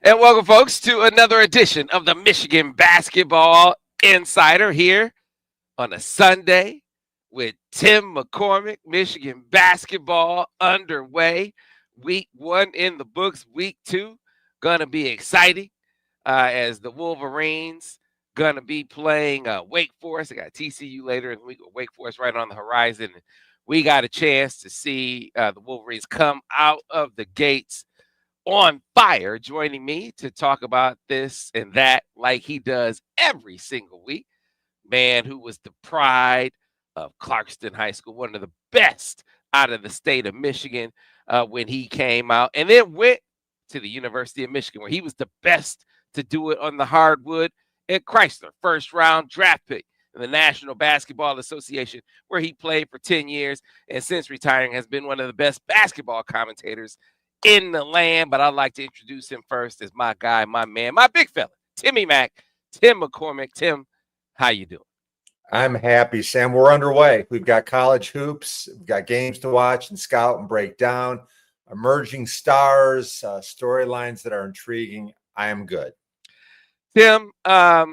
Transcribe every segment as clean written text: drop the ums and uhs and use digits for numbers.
And welcome, folks, to another edition of the Michigan Basketball Insider here on a Sunday with Tim McCormick. Michigan basketball underway. Week 1 in the books. Week 2 going to be exciting as the Wolverines going to be playing Wake Forest. They got TCU later in the week with Wake Forest right on the horizon. And we got a chance to see the Wolverines come out of the gates on fire. Joining me to talk about this and that like he does every single week. Man who was the pride of Clarkston High School, one of the best out of the state of Michigan when he came out, and then went to the University of Michigan where he was the best to do it on the hardwood at Chrysler, first round draft pick in the National Basketball Association, where he played for 10 years and since retiring has been one of the best basketball commentators in the land. But I'd like to introduce him first as my guy, my man, my big fella, Timmy Mack, Tim McCormick. Tim, how you doing? I'm happy, Sam. We're underway. We've got college hoops. We've got games to watch and scout and break down, emerging stars, storylines that are intriguing. I am good. Tim, I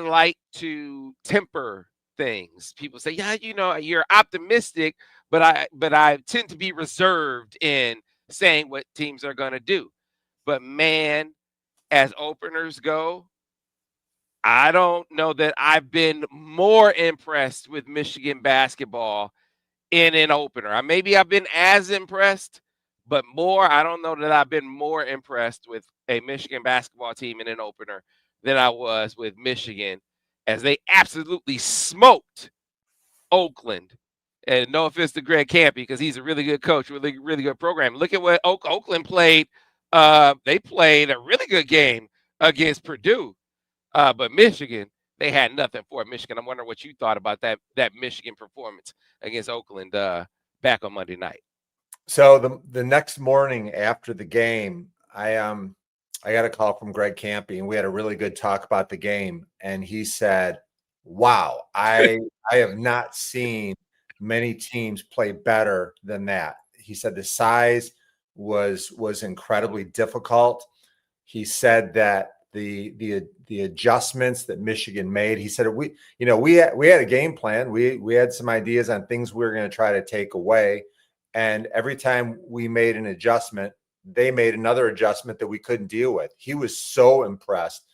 like to temper things. People say, yeah, you're optimistic, but I tend to be reserved in saying what teams are going to do. But man, as openers go, I don't know that I've been more impressed with Michigan basketball in an opener. Maybe I've been as impressed, but more, I don't know that I've been more impressed with a Michigan basketball team in an opener than I was with Michigan as they absolutely smoked Oakland. And no offense to Greg Kampe because he's a really good coach, really, really good program. Look at what Oakland played. They played a really good game against Purdue. But Michigan, they had nothing for Michigan. I'm wondering what you thought about that Michigan performance against Oakland back on Monday night. So the next morning after the game, I got a call from Greg Kampe, and we had a really good talk about the game. And he said, "Wow, I have not seen many teams play better than that." He said the size was incredibly difficult. He said that the adjustments that Michigan made. He said we had a game plan. We had some ideas on things we were going to try to take away, and every time we made an adjustment, they made another adjustment that we couldn't deal with. He was so impressed,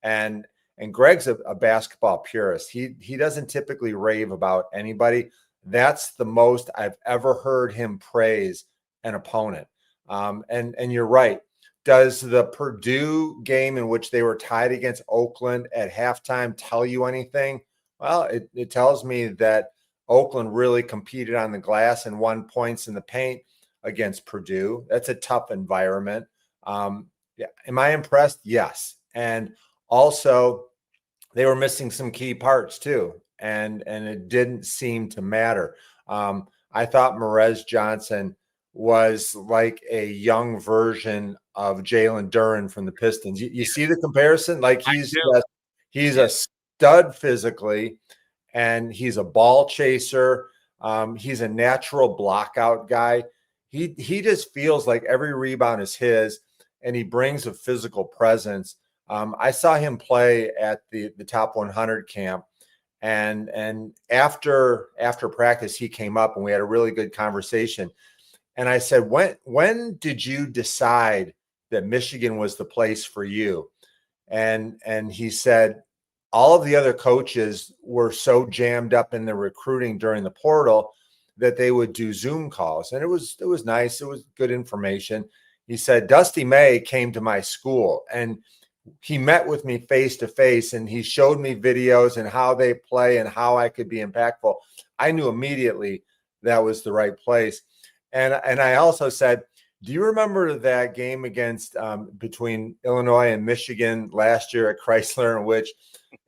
and Greg's a basketball purist. He doesn't typically rave about anybody. That's the most I've ever heard him praise an opponent. And you're right. Does the Purdue game in which they were tied against Oakland at halftime tell you anything? Well, it tells me that Oakland really competed on the glass and won points in the paint against Purdue. That's a tough environment. Yeah. Am I impressed? Yes. And also, they were missing some key parts too, and it didn't seem to matter. I thought Morez Johnson was like a young version of Jalen Duren from the Pistons. You see the comparison? Like he's a stud physically, and he's a ball chaser. He's a natural blockout guy. He just feels like every rebound is his, and he brings a physical presence. I saw him play at the Top 100 camp, and after practice, he came up and we had a really good conversation. And I said, when did you decide that Michigan was the place for you? And he said, all of the other coaches were so jammed up in the recruiting during the portal that they would do Zoom calls. And it was nice. It was good information. He said, Dusty May came to my school and he met with me face to face, and he showed me videos and how they play and how I could be impactful. I knew immediately that was the right place. And I also said, do you remember that game against between Illinois and Michigan last year at Chrysler, in which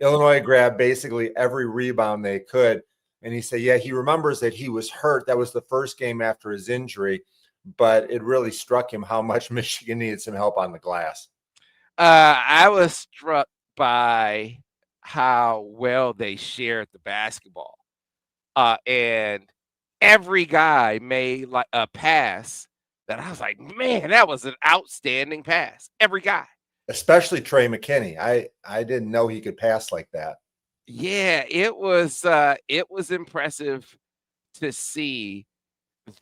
Illinois grabbed basically every rebound they could? And he said, yeah, he remembers that he was hurt. That was the first game after his injury, but it really struck him how much Michigan needed some help on the glass. I was struck by how well they shared the basketball. And every guy made like a pass that I was like, man, that was an outstanding pass. Every guy. Especially Trey McKenney. I didn't know he could pass like that. Yeah, it was impressive to see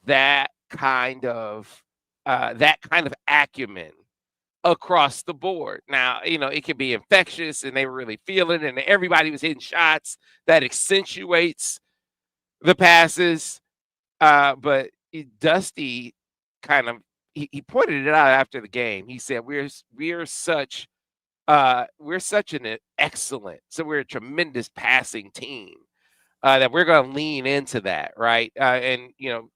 that kind of acumen across the board. Now, it can be infectious and they were really feeling it and everybody was hitting shots that accentuates the passes. But Dusty kind of he pointed it out after the game. He said we're such an excellent, so we're a tremendous passing team that we're going to lean into that, right? And you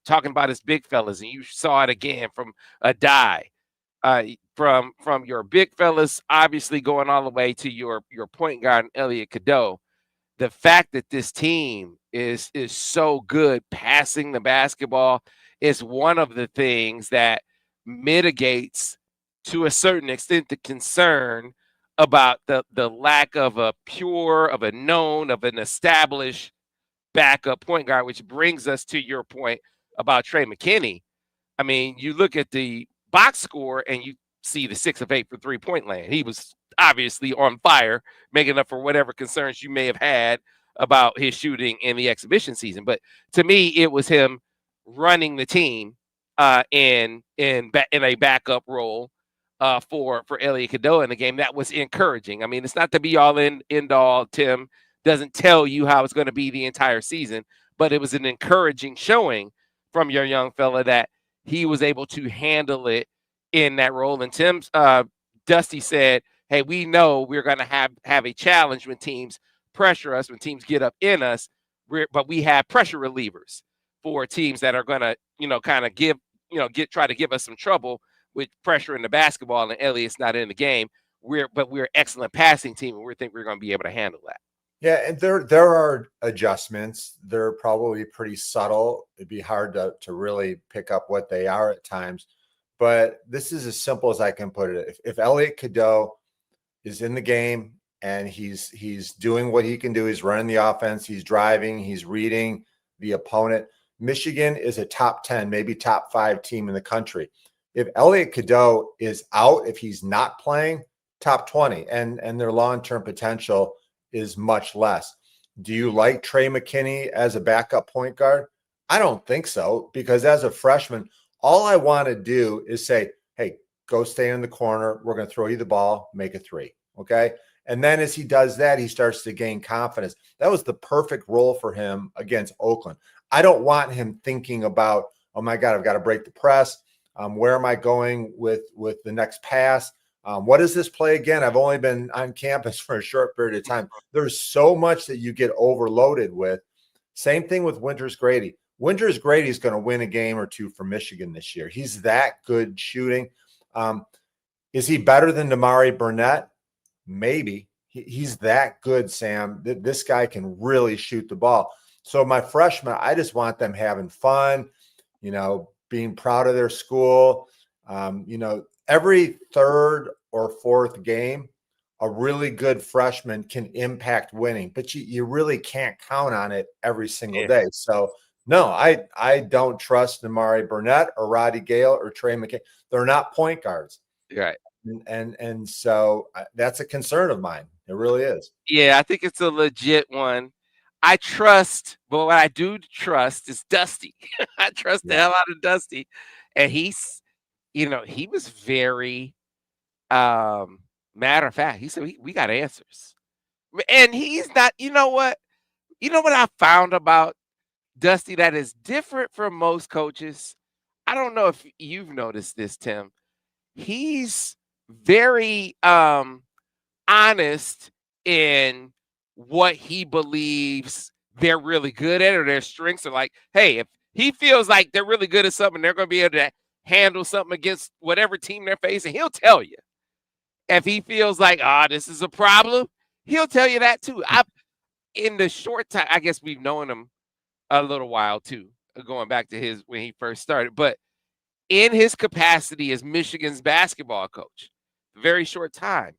talking about his big fellas, and you saw it again from Aday, from your big fellas, obviously going all the way to your point guard Elliot Cadeau. The fact that this team is so good passing the basketball is one of the things that mitigates to a certain extent the concern about the lack of a known, of an established backup point guard, which brings us to your point about Trey McKenney. I mean, you look at the box score and you see the 6 of 8 for 3-point land. He was obviously on fire, making up for whatever concerns you may have had about his shooting in the exhibition season. But to me, it was him running the team in a backup role for Elliot Cadeau in the game. That was encouraging. I mean, it's not to be all end all. Tim doesn't tell you how it's going to be the entire season, but it was an encouraging showing from your young fella that he was able to handle it in that role. And Tim's Dusty said, hey, we know we're going to have a challenge when teams pressure us, when teams get up in us, but we have pressure relievers for teams that are going to, kind of try to give us some trouble with pressure in the basketball, and Elliot's not in the game. We're an excellent passing team, and we think we're going to be able to handle that. Yeah, and there are adjustments. They're probably pretty subtle. It'd be hard to really pick up what they are at times. But this is as simple as I can put it. If Elliot Cadeau is in the game and he's doing what he can do, he's running the offense, he's driving, he's reading the opponent. Michigan is a top 10, maybe top 5 team in the country. If Elliot Cadeau is out, if he's not playing, top 20, and their long-term potential is much less. Do you like Trey McKenney as a backup point guard? I don't think so, because as a freshman, all I want to do is say, hey, go stay in the corner. We're going to throw you the ball, make a 3. Okay. And then as he does that, he starts to gain confidence. That was the perfect role for him against Oakland. I don't want him thinking about, oh my God, I've got to break the press. Where am I going with the next pass? What is this play again? I've only been on campus for a short period of time. There's so much that you get overloaded with. Same thing with Winters Grady. Winters Grady is going to win a game or 2 for Michigan this year. He's that good shooting. Is he better than Damari Burnett? Maybe. He's that good, Sam. This guy can really shoot the ball. So my freshmen, I just want them having fun, being proud of their school. Every third or fourth game, a really good freshman can impact winning, but you really can't count on it every single day. So no, I don't trust Damari Burnett or Roddy Gale or Trey McKenney. They're not point guards. Right. And so that's a concern of mine. It really is. Yeah, I think it's a legit one. I trust, but what I do trust is Dusty. I trust the hell out of Dusty. And he's, he was very matter of fact. He said, we got answers. And he's not, you know what I found about Dusty that is different from most coaches? I don't know if you've noticed this, Tim. He's very honest in what he believes they're really good at, or their strengths are. Like, hey, if he feels like they're really good at something, they're going to be able to handle something against whatever team they're facing, he'll tell you. If he feels like, this is a problem, he'll tell you that too. In the short time, I guess we've known him a little while too, going back to when he first started, but in his capacity as Michigan's basketball coach, very short time,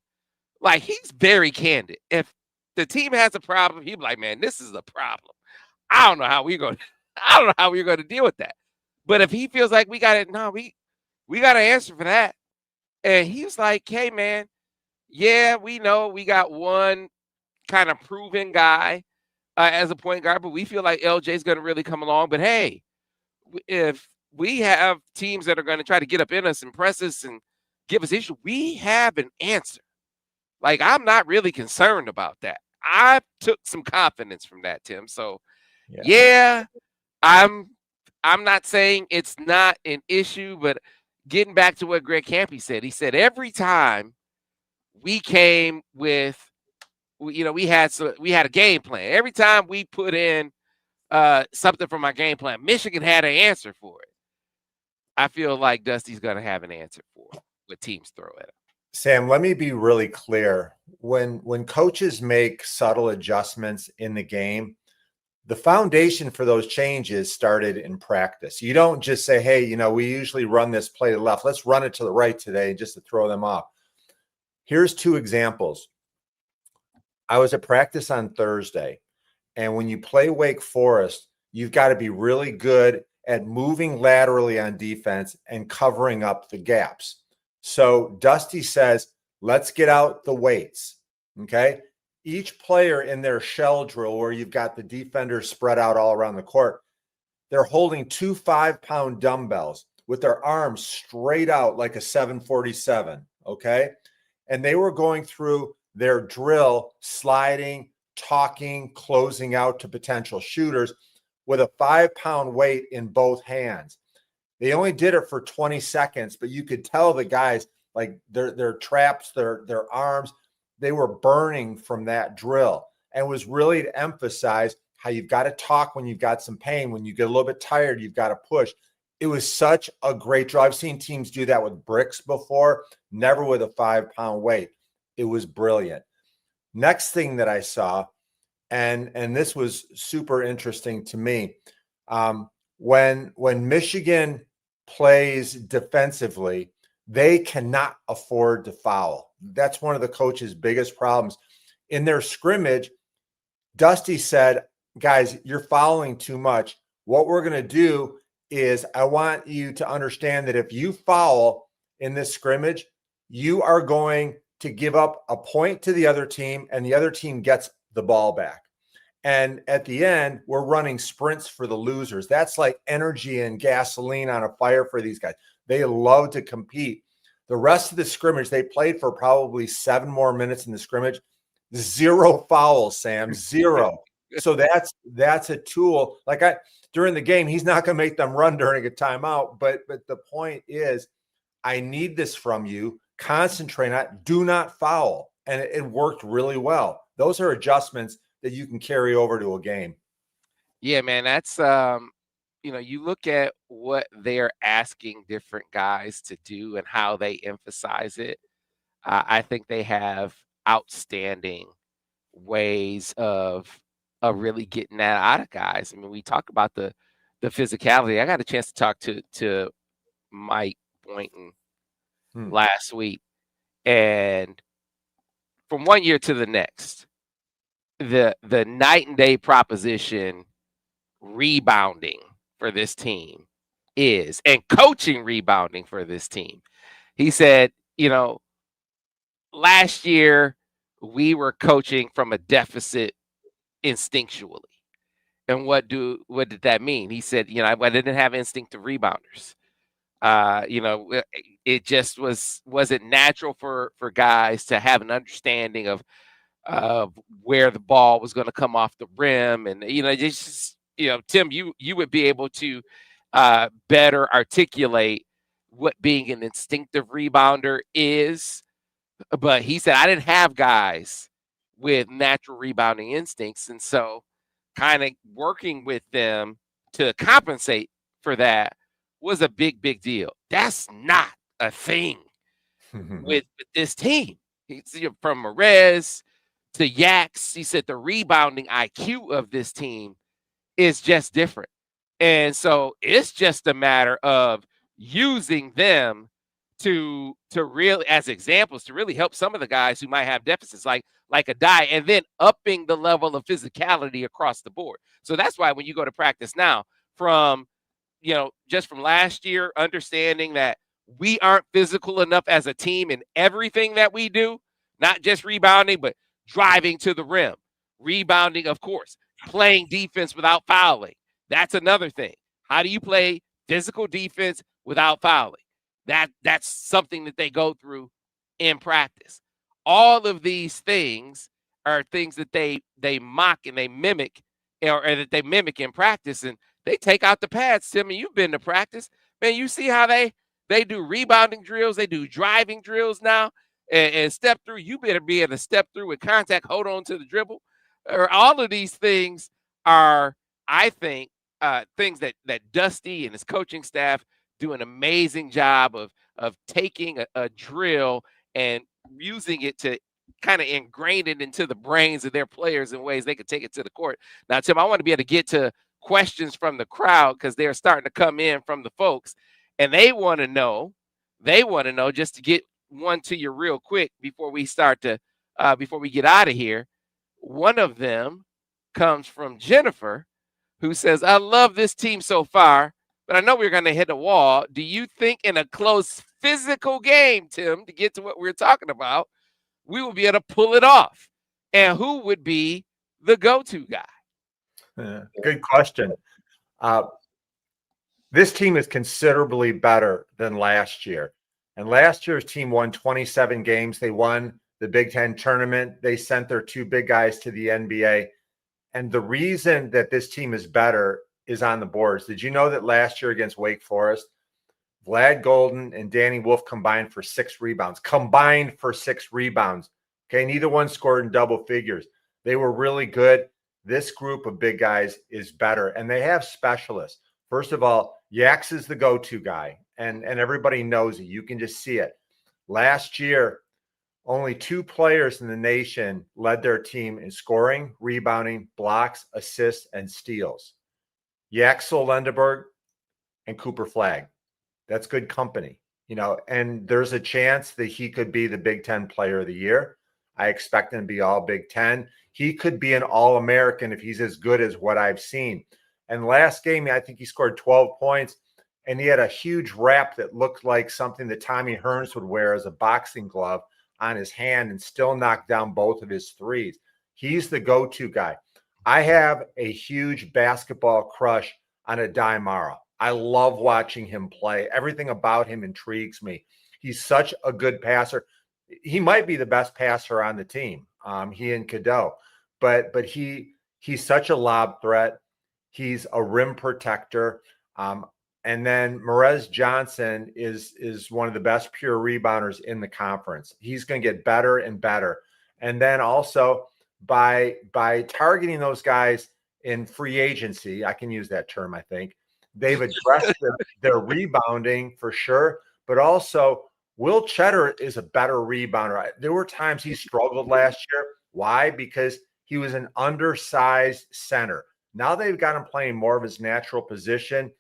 like, he's very candid. If the team has a problem, he'll be like, man, this is a problem. I don't know how we're going to deal with that. But if he feels like we got it, no, we got to answer for that. And he was like, hey, man, yeah, we know we got one kind of proven guy as a point guard, but we feel like LJ is going to really come along. But hey, if we have teams that are going to try to get up in us and press us and give us issue, we have an answer. Like, I'm not really concerned about that. I took some confidence from that, Tim. So, yeah, I'm not saying it's not an issue, but getting back to what Greg Kampe said, he said every time we came with, you know, we had a game plan. Every time we put in something from our game plan, Michigan had an answer for it. I feel like Dusty's going to have an answer for what teams throw at him. Sam, let me be really clear. When coaches make subtle adjustments in the game, the foundation for those changes started in practice. You don't just say, hey, you know, we usually run this play to the left. Let's run it to the right today just to throw them off. Here's two examples. I was at practice on Thursday, and when you play Wake Forest, you've got to be really good at moving laterally on defense and covering up the gaps. So Dusty says, let's get out the weights, okay? Each player in their shell drill where you've got the defenders spread out all around the court, they're holding 2 5-pound dumbbells with their arms straight out like a 747, okay? And they were going through their drill, sliding, talking, closing out to potential shooters with a 5-pound weight in both hands. They only did it for 20 seconds, but you could tell the guys, like their traps, their arms, they were burning from that drill. And it was really to emphasize how you've got to talk when you've got some pain. When you get a little bit tired, you've got to push. It was such a great drill. I've seen teams do that with bricks before, never with a 5-pound weight. It was brilliant. Next thing that I saw, and this was super interesting to me, when Michigan plays defensively, they cannot afford to foul. That's one of the coach's biggest problems. In their scrimmage, Dusty said, guys, you're fouling too much. What we're going to do is I want you to understand that if you foul in this scrimmage, you are going to give up a point to the other team, and the other team gets the ball back. And at the end, we're running sprints for the losers. That's like energy and gasoline on a fire for these guys. They love to compete. The rest of the scrimmage, they played for probably 7 more minutes in the scrimmage. 0 fouls, Sam, 0. So that's a tool. Like during the game, he's not going to make them run during a timeout. But the point is, I need this from you. Concentrate on it. Do not foul. And it worked really well. Those are adjustments that you can carry over to a game. Yeah, man, that's you know, you look at what they're asking different guys to do and how they emphasize it. I think they have outstanding ways of really getting that out of guys. I mean, we talk about the physicality. I got a chance to talk to Mike Boynton last week, and from one year to the next, the night and day proposition rebounding for this team is, and coaching rebounding for this team. He said, you know, last year we were coaching from a deficit instinctually. And what did that mean? He said, you know, I didn't have instinctive rebounders. You know, it just wasn't natural for guys to have an understanding of where the ball was going to come off the rim. And, you know, just, you know, Tim, you would be able to better articulate what being an instinctive rebounder is. But he said, I didn't have guys with natural rebounding instincts. And so kind of working with them to compensate for that was a big deal. That's not a thing with this team. From Morez to Yaks, he said the rebounding IQ of this team is just different. And so it's just a matter of using them to really, as examples, to really help some of the guys who might have deficits like Aday, and then upping the level of physicality across the board. So that's why when you go to practice now, from just from last year, understanding that we aren't physical enough as a team in everything that we do, not just rebounding, but driving to the rim, rebounding, of course, playing defense without fouling. That's another thing. How do you play physical defense without fouling? That's something that they go through in practice. All of these things are things that they mock and they mimic, or that they mimic in practice, and they take out the pads. Tim, you've been to practice, man. You see how they do rebounding drills, they do driving drills now, and step through. You better be able to step through with contact, hold on to the dribble. Or all of these things are, I think, things that Dusty and his coaching staff do an amazing job of taking a drill and using it to kind of ingrain it into the brains of their players in ways they could take it to the court. Now, Tim, I want to be able to get to questions from the crowd because they're starting to come in from the folks, and they want to know, just to get one to you real quick before we start to, before we get out of here. One of them comes from Jennifer, who says, I love this team so far, but I know we're going to hit a wall. Do you think in a close physical game, Tim, to get to what we're talking about, we will be able to pull it off? And who would be the go-to guy? Good question. This team is considerably better than last year. And last year's team won 27 games. They won the Big Ten tournament. They sent their two big guys to the NBA. And the reason that this team is better is on the boards. Did you know that last year against Wake Forest, Vlad Golden and Danny Wolf combined for 6 rebounds? Okay, neither one scored in double figures. They were really good. This group of big guys is better, and they have specialists. First of all, Yax is the go-to guy, and everybody knows it. You can just see it. Last year, only 2 players in the nation led their team in scoring, rebounding, blocks, assists, and steals. Yaxel Lendeberg and Cooper Flagg. That's good company, and there's a chance that he could be the Big Ten Player of the Year. I expect him to be all Big Ten. He could be an All-American if he's as good as what I've seen. And last game, I think he scored 12 points, and he had a huge wrap that looked like something that Tommy Hearns would wear as a boxing glove on his hand and still knock down both of his threes. He's the go-to guy. I have a huge basketball crush on Aday Mara. I love watching him play. Everything about him intrigues me. He's such a good passer. He might be the best passer on the team, he and Cadeau. But he's such a lob threat. He's a rim protector. And then Morez Johnson is one of the best pure rebounders in the conference. He's going to get better and better. And then also by targeting those guys in free agency, I can use that term, I think, they've addressed their rebounding for sure. But also, Will Tschetter is a better rebounder. There were times he struggled last year. Why? Because he was an undersized center. Now they've got him playing more of his natural position.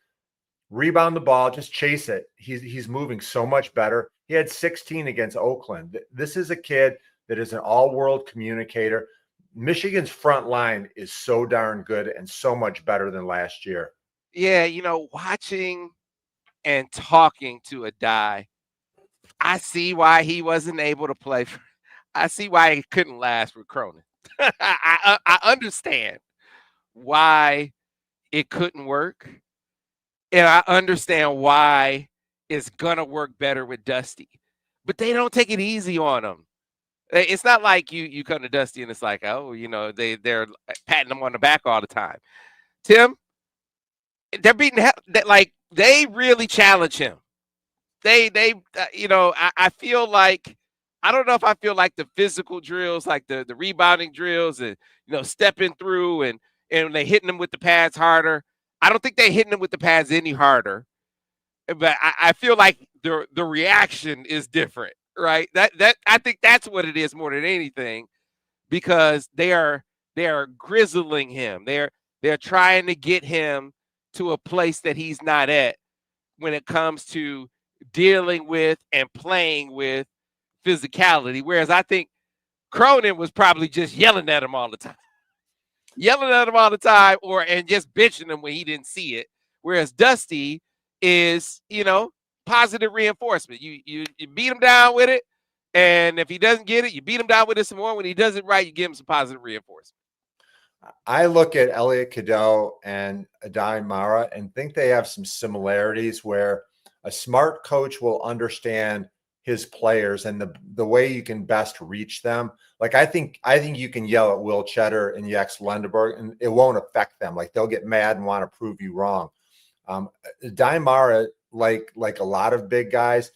Rebound the ball, just chase it. He's moving so much better. He had 16 against Oakland. This is a kid that is an all-world communicator. Michigan's front line is so darn good and so much better than last year. Yeah, watching and talking to Aday, I see why he wasn't able to play. I see why he couldn't last with Cronin. I understand why it couldn't work. And I understand why it's going to work better with Dusty. But they don't take it easy on him. It's not like you come to Dusty and it's like, oh, they're patting him on the back all the time. Tim, they're beating they really challenge him. I feel like, I don't know if I feel like the physical drills, like the rebounding drills and, stepping through and they hitting them with the pads harder. I don't think they're hitting them with the pads any harder, but I feel like the reaction is different, right? That I think that's what it is more than anything, because they are grizzling him. They're trying to get him to a place that he's not at when it comes to dealing with and playing with physicality. Whereas I think Cronin was probably just yelling at him all the time. And just benching him when he didn't see it. Whereas Dusty is, positive reinforcement. You beat him down with it, and if he doesn't get it, you beat him down with it some more. When he does it right, you give him some positive reinforcement. I look at Elliot Cadeau and Aday Mara and think they have some similarities where a smart coach will understand his players and the way you can best reach them. Like I think you can yell at Will Tschetter and Yex Lundeberg and it won't affect them. Like they'll get mad and want to prove you wrong. Aday Mara, like a lot of big guys,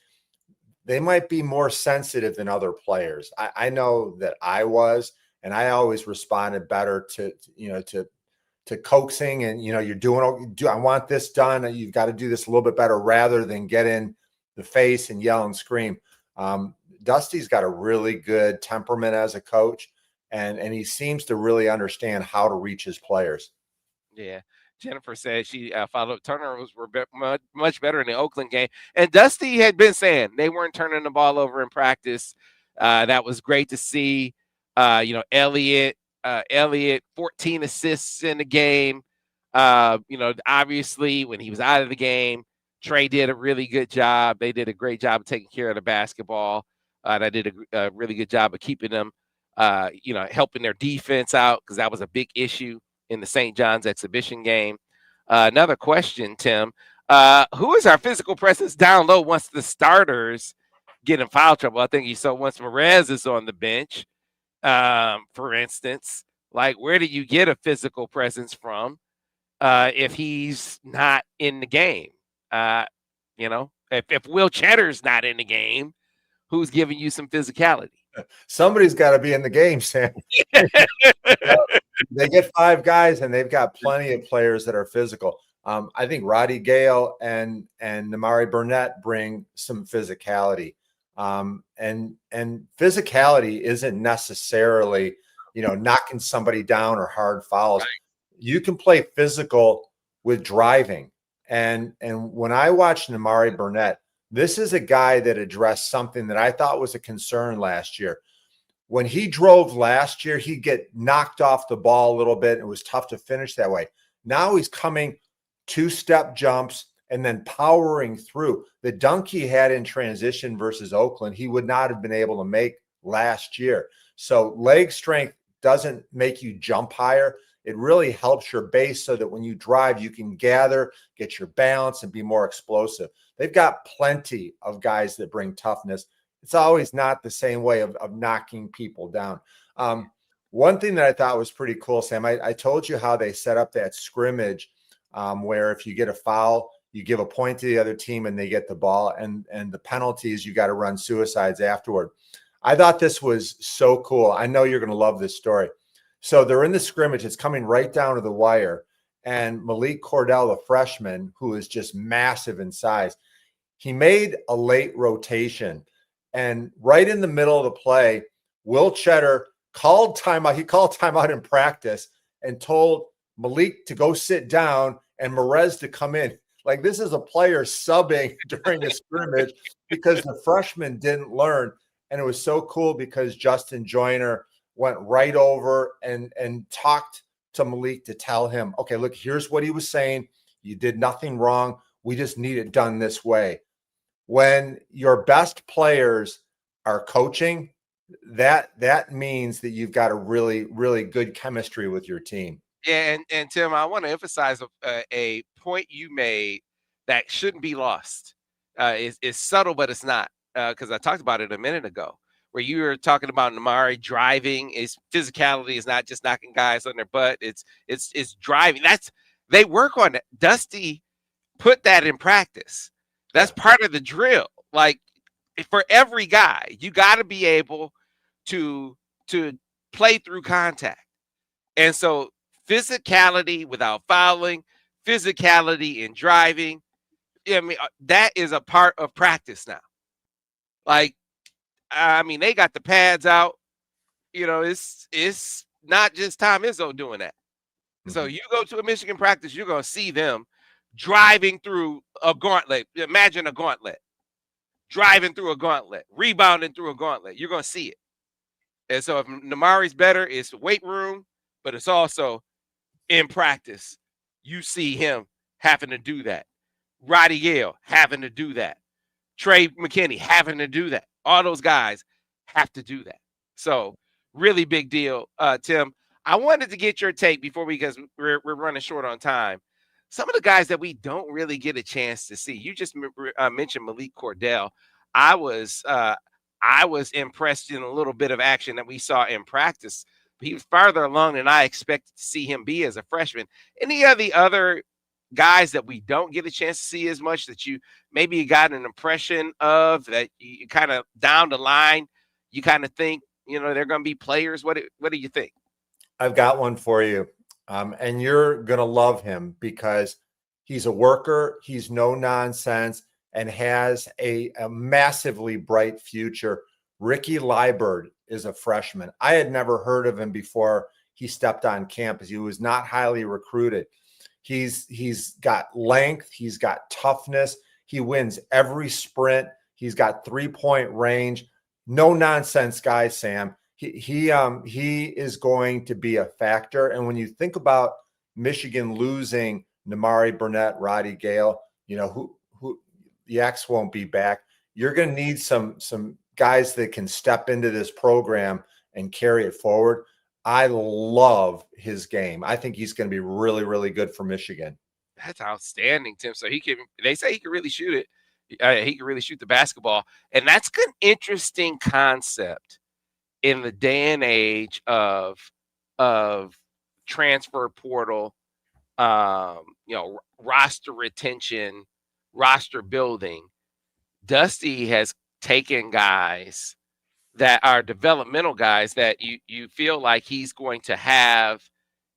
they might be more sensitive than other players. I know that I was. And I always responded better to coaxing and, I want this done. You've got to do this a little bit better rather than get in the face and yell and scream. Dusty's got a really good temperament as a coach and he seems to really understand how to reach his players. Yeah. Jennifer said she followed turnovers were much better in the Oakland game. And Dusty had been saying they weren't turning the ball over in practice. That was great to see. Elliot, 14 assists in the game. Obviously when he was out of the game, Trey did a really good job. They did a great job of taking care of the basketball. They did a really good job of keeping them, helping their defense out because that was a big issue in the St. John's exhibition game. Another question, Tim. Who is our physical presence down low once the starters get in foul trouble? I think you saw once Morez is on the bench. For instance, like where do you get a physical presence from if he's not in the game? If Will Chetter's not in the game, who's giving you some physicality? Somebody's got to be in the game, Sam. They get 5 guys and they've got plenty of players that are physical. I think Roddy Gale and Namari Burnett bring some physicality. And physicality isn't necessarily, knocking somebody down or hard fouls. Right. You can play physical with driving. And when I watched Namari Burnett, this is a guy that addressed something that I thought was a concern last year. When he drove last year, he'd get knocked off the ball a little bit. It was tough to finish that way. Now he's coming 2-step jumps and then powering through. The dunk he had in transition versus Oakland, he would not have been able to make last year. So leg strength doesn't make you jump higher. It really helps your base so that when you drive, you can gather, get your balance, and be more explosive. They've got plenty of guys that bring toughness. It's always not the same way of knocking people down. One thing that I thought was pretty cool, Sam, I told you how they set up that scrimmage where if you get a foul, you give a point to the other team and they get the ball. And the penalty is you got to run suicides afterward. I thought this was so cool. I know you're going to love this story. So they're in the scrimmage. It's coming right down to the wire. And Malik Cordell, a freshman who is just massive in size, he made a late rotation. And right in the middle of the play, Will Tschetter called timeout. He called timeout in practice and told Malik to go sit down and Morez to come in. Like, this is a player subbing during a scrimmage because the freshman didn't learn. And it was so cool because Justin Joyner went right over and talked to Malik to tell him, okay, look, here's what he was saying. You did nothing wrong. We just need it done this way. When your best players are coaching, that means that you've got a really, really good chemistry with your team. Yeah, and Tim, I want to emphasize a point you made that shouldn't be lost. It's subtle, but it's not, because I talked about it a minute ago, where you were talking about Namari driving. His physicality is not just knocking guys on their butt. It's driving. They work on it. Dusty put that in practice. That's part of the drill. Like, for every guy, you got to be able to play through contact. And so physicality without fouling, physicality in driving, I mean, that is a part of practice now. Like, I mean, they got the pads out. It's not just Tom Izzo doing that. Mm-hmm. So you go to a Michigan practice, you're going to see them driving through a gauntlet. Imagine a gauntlet. Driving through a gauntlet, rebounding through a gauntlet. You're going to see it. And so if Namari's better, it's weight room, but it's also in practice. You see him having to do that. Roddy Gale having to do that. Trey McKenney having to do that. All those guys have to do that. So really big deal, Tim. I wanted to get your take before because we're running short on time. Some of the guys that we don't really get a chance to see. You just mentioned Malik Cordell. I was impressed in a little bit of action that we saw in practice. He was farther along than I expected to see him be as a freshman. Any of the other guys that we don't get a chance to see as much that you maybe got an impression of that you kind of down the line, you kind of think, they're going to be players? What do you think? I've got one for you. And you're going to love him because he's a worker. He's no nonsense and has a massively bright future. Ricky Liburd is a freshman. I had never heard of him before he stepped on campus. He was not highly recruited. He's got length. He's got toughness. He wins every sprint. He's got 3-point range. No nonsense guy, Sam. He is going to be a factor. And when you think about Michigan losing Nimari Burnett, Roddy Gale, who the X won't be back. You're going to need some guys that can step into this program and carry it forward. I love his game. I think he's going to be really, really good for Michigan. That's outstanding, Tim. So they say he can really shoot it. He can really shoot the basketball. And that's an interesting concept in the day and age of transfer portal, roster retention, roster building. Dusty has taken guys that are developmental guys that you feel like he's going to have,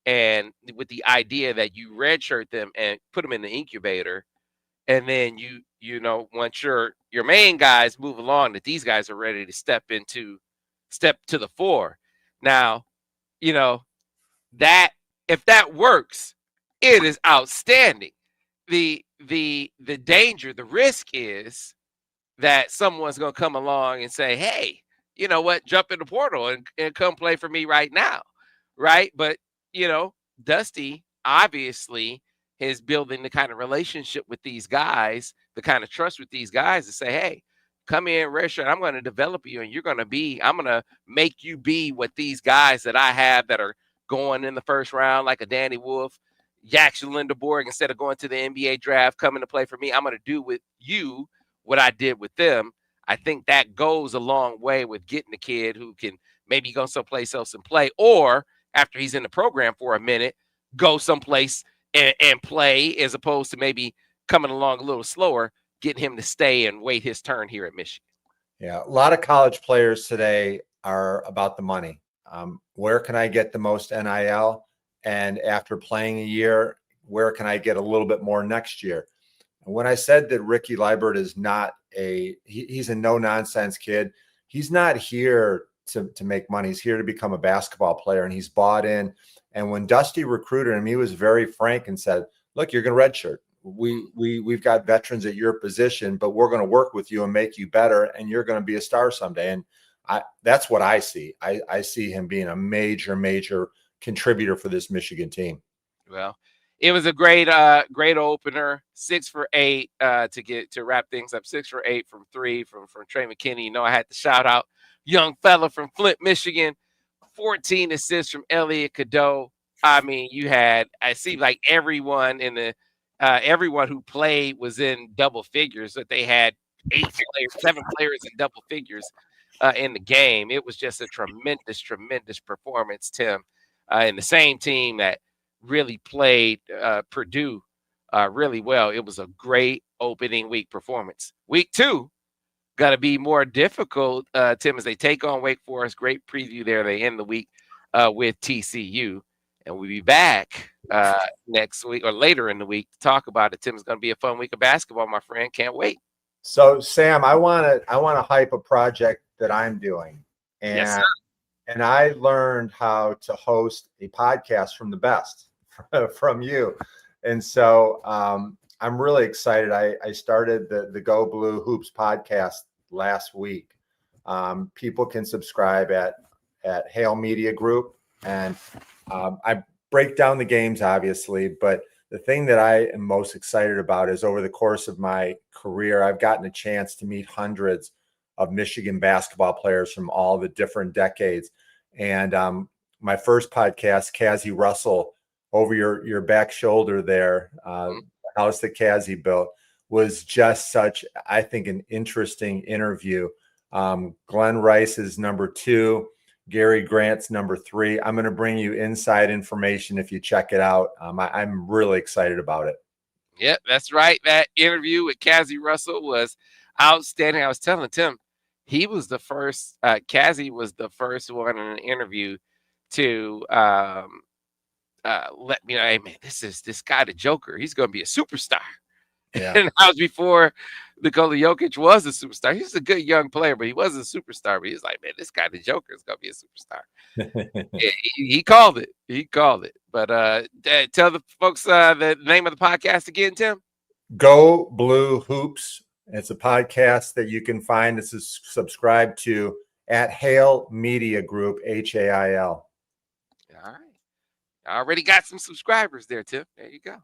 and with the idea that you redshirt them and put them in the incubator, and then once your main guys move along, that these guys are ready to step to the fore. Now, that if that works, it is outstanding. The danger, the risk is that someone's going to come along and say, hey, you know what, jump in the portal and come play for me right now. Right. But, Dusty obviously is building the kind of relationship with these guys, the kind of trust with these guys to say, hey, come in, redshirt. I'm going to develop you, and I'm going to make you be what these guys that I have that are going in the first round, like a Danny Wolf, Jackson Lindeborg, instead of going to the NBA draft, coming to play for me. I'm going to do with you what I did with them. I think that goes a long way with getting a kid who can maybe go someplace else and play, or after he's in the program for a minute, go someplace and play, as opposed to maybe coming along a little slower, getting him to stay and wait his turn here at Michigan. Yeah, a lot of college players today are about the money. Where can I get the most NIL? And after playing a year, where can I get a little bit more next year? And when I said that Ricky Liburd is not he's a no-nonsense kid, he's not here to make money. He's here to become a basketball player, and he's bought in. And when Dusty recruited him, he was very frank and said, look, you're going to redshirt. We've got veterans at your position, but we're going to work with you and make you better, and you're going to be a star someday. And that's what I see. I see him being a major contributor for this Michigan team. Well, it was a great opener. 6 for 8 to wrap things up. 6 for 8 from 3 from Trey McKenney. I had to shout out young fella from Flint, Michigan. 14 assists from Elliot Cadeau. I mean, I see like everyone everyone who played was in double figures. That they had 7 players in double figures in the game. It was just a tremendous performance, Tim. And the same team that really played Purdue really well. It was a great opening week performance. Week 2 got to be more difficult, Tim, as they take on Wake Forest. Great preview there. They end the week with TCU. And we'll be back next week or later in the week to talk about it. Tim, it's going to be a fun week of basketball, my friend. Can't wait. So, Sam, I want to hype a project that I'm doing. And, yes, sir. And I learned how to host a podcast from the best, from you. And so I'm really excited. I started the Go Blue Hoops podcast last week. People can subscribe at Hale Media Group. And I break down the games, obviously, but the thing that I am most excited about is over the course of my career, I've gotten a chance to meet hundreds of Michigan basketball players from all the different decades. And my first podcast, Cassie Russell, over your back shoulder there, the house that Cassie built, was just such, I think, an interesting interview. Glenn Rice is number 2. Gary Grant's number 3. I'm going to bring you inside information if you check it out. I'm really excited about it. Yep, that's right. That interview with Cassie Russell was outstanding. I was telling Tim, he was the first, Cassie was the first one in an interview to let me know, hey, man, this guy, the Joker, he's going to be a superstar. Yeah. And that was before Nikola Jokic was a superstar. He's a good young player, but he wasn't a superstar. But he was like, man, this guy, the Joker, is going to be a superstar. he called it. He called it. But tell the folks the name of the podcast again, Tim. Go Blue Hoops. It's a podcast that you can find. This is subscribed to at Hale Media Group, HAIL. All right. I already got some subscribers there, Tim. There you go.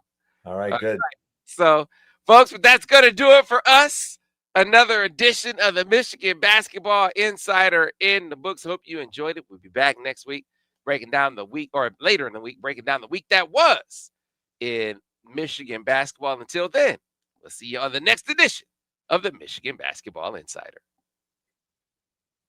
All right, good. Right. So, folks, but that's going to do it for us. Another edition of the Michigan Basketball Insider in the books. Hope you enjoyed it. We'll be back next week breaking down the week, or later in the week, breaking down the week that was in Michigan basketball. Until then, we'll see you on the next edition of the Michigan Basketball Insider.